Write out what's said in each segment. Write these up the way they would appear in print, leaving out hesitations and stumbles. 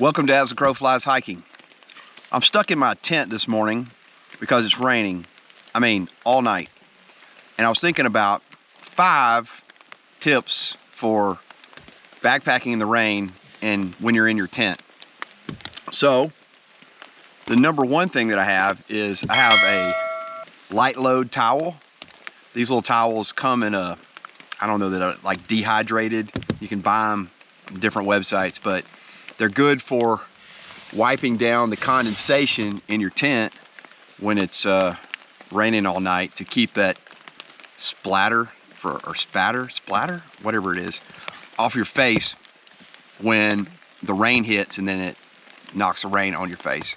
Welcome to As the Crow Flies Hiking. I'm stuck in my tent this morning because it's raining. I mean, all night. And I was thinking about 5 tips for backpacking in the rain and when you're in your tent. So, the number one thing that I have is I have a light load towel. These little towels come in a, I don't know, that are like dehydrated. You can buy them on different websites, but they're good for wiping down the condensation in your tent when it's raining all night to keep that splatter, whatever it is, off your face when the rain hits and then it knocks the rain on your face.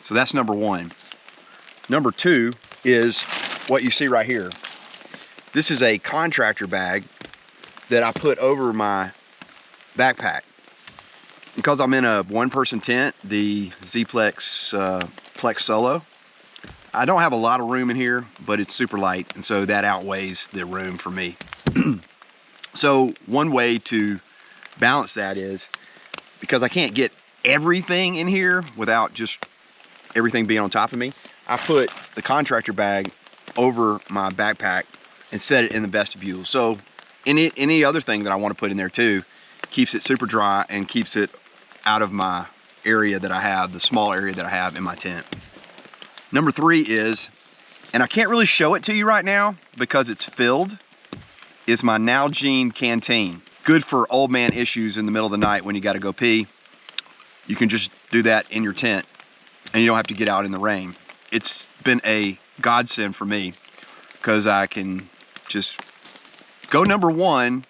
So that's number one. Number two is what you see right here. This is a contractor bag that I put over my backpack. Because I'm in a one-person tent, the Z-Plex Plex Solo, I don't have a lot of room in here, but it's super light, and so that outweighs the room for me. So one way to balance that is, because I can't get everything in here without just everything being on top of me, I put the contractor bag over my backpack and set it in the vestibule. So any other thing that I want to put in there too, keeps it super dry and keeps it out of my area that I have, the small area that I have in my tent. Number 3 is, and I can't really show it to you right now because it's filled, is my Nalgene Canteen. Good for old man issues in the middle of the night when you gotta go pee. You can just do that in your tent and you don't have to get out in the rain. It's been a godsend for me because I can just go number 1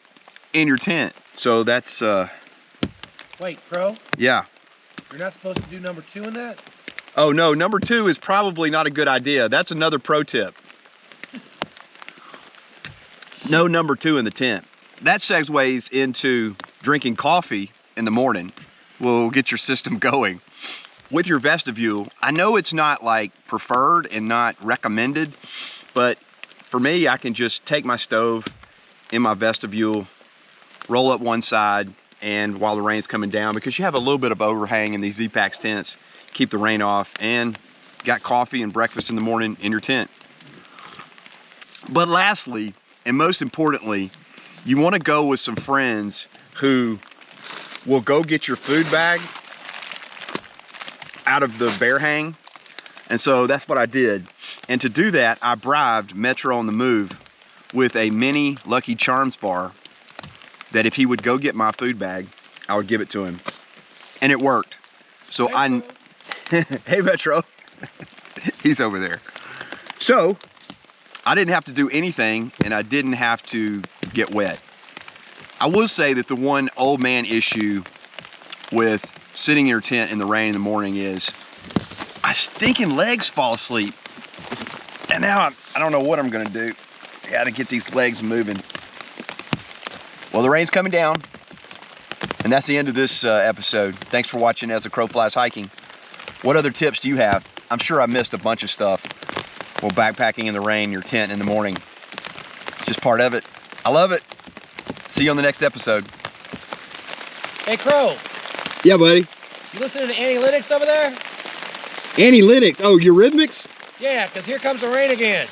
in your tent. So that's Wait, Crow? Yeah. You're not supposed to do number 2 in that? Oh no, number 2 is probably not a good idea. That's another pro tip. No number 2 in the tent. That segues into drinking coffee in the morning. Will get your system going. With your vestibule, I know it's not like preferred and not recommended, but for me, I can just take my stove in my vestibule, roll up one side, and while the rain's coming down, because you have a little bit of overhang in these Z-Packs tents, keep the rain off, and got coffee and breakfast in the morning in your tent. But lastly, and most importantly, you want to go with some friends who will go get your food bag out of the bear hang. And so that's what I did. And to do that, I bribed Metro on the Move with a mini Lucky Charms bar that if he would go get my food bag, I would give it to him. And it worked. So hey Metro, he's over there. So I didn't have to do anything and I didn't have to get wet. I will say that the one old man issue with sitting in your tent in the rain in the morning is my stinking legs fall asleep. And now I don't know what I'm gonna do. I gotta get these legs moving. Well, the rain's coming down, and that's the end of this episode. Thanks for watching As the Crow Flies Hiking. What other tips do you have? I'm sure I missed a bunch of stuff. Well, backpacking in the rain, your tent in the morning. It's just part of it. I love it. See you on the next episode. Hey, Crow. Yeah, buddy. You listening to Analytics over there? Analytics? Oh, Eurythmics? Yeah, because here comes the rain again.